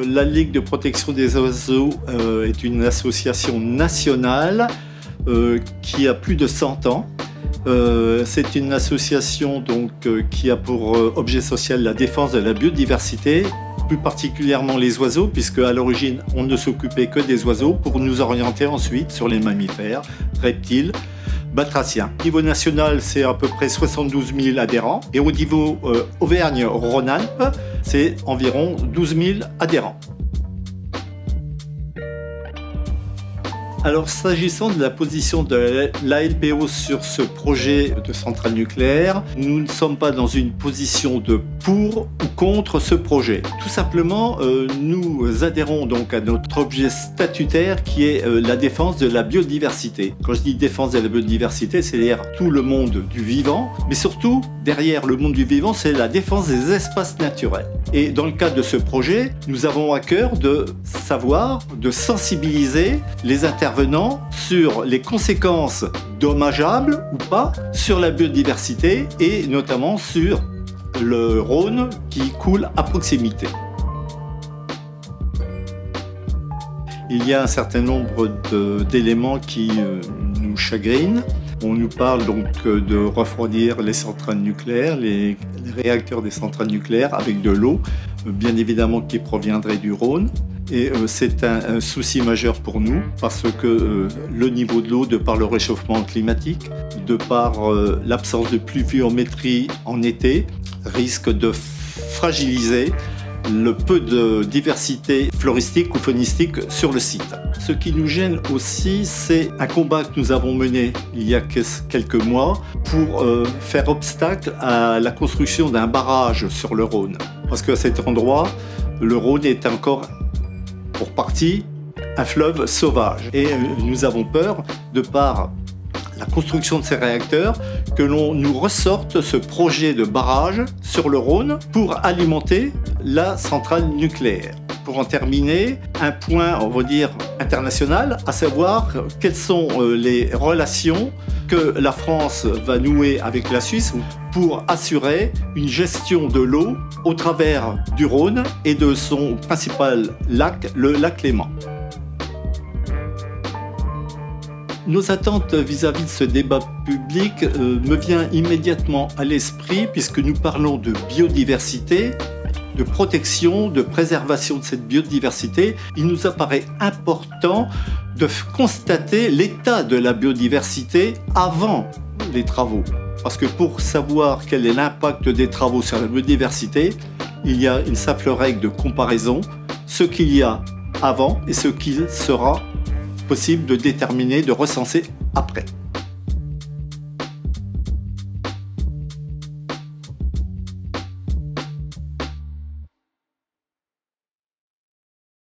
La Ligue de protection des oiseaux est une association nationale qui a plus de 100 ans. C'est une association qui a pour objet social la défense de la biodiversité, plus particulièrement les oiseaux, puisque à l'origine on ne s'occupait que des oiseaux pour nous orienter ensuite sur les mammifères, reptiles, batraciens. Au niveau national, c'est à peu près 72 000 adhérents et au niveau Auvergne-Rhône-Alpes, c'est environ 12 000 adhérents. Alors, s'agissant de la position de l'ALPO sur ce projet de centrale nucléaire, nous ne sommes pas dans une position de pour ou contre ce projet. Tout simplement, nous adhérons donc à notre objet statutaire qui est la défense de la biodiversité. Quand je dis défense de la biodiversité, c'est-à-dire tout le monde du vivant, mais surtout, derrière le monde du vivant, c'est la défense des espaces naturels. Et dans le cadre de ce projet, nous avons à cœur de savoir, de sensibiliser les intervenants sur les conséquences dommageables ou pas sur la biodiversité et notamment sur le Rhône qui coule à proximité. Il y a un certain nombre d'éléments qui nous chagrinent. On nous parle donc de refroidir les centrales nucléaires, les réacteurs des centrales nucléaires avec de l'eau, bien évidemment qui proviendrait du Rhône. Et c'est un souci majeur pour nous parce que le niveau de l'eau, de par le réchauffement climatique, de par l'absence de pluviométrie en été, risque de fragiliser le peu de diversité floristique ou faunistique sur le site. Ce qui nous gêne aussi, c'est un combat que nous avons mené il y a quelques mois pour faire obstacle à la construction d'un barrage sur le Rhône. Parce qu'à cet endroit, le Rhône est encore pour partie un fleuve sauvage. Et nous avons peur, de par la construction de ces réacteurs, que l'on nous ressorte ce projet de barrage sur le Rhône pour alimenter la centrale nucléaire. Pour en terminer, un point, on va dire, international, à savoir quelles sont les relations que la France va nouer avec la Suisse pour assurer une gestion de l'eau au travers du Rhône et de son principal lac, le lac Léman. Nos attentes vis-à-vis de ce débat public me vient immédiatement à l'esprit puisque nous parlons de biodiversité, de protection, de préservation de cette biodiversité. Il nous apparaît important de constater l'état de la biodiversité avant les travaux. Parce que pour savoir quel est l'impact des travaux sur la biodiversité, il y a une simple règle de comparaison, ce qu'il y a avant et ce qu'il sera possible de déterminer, de recenser après.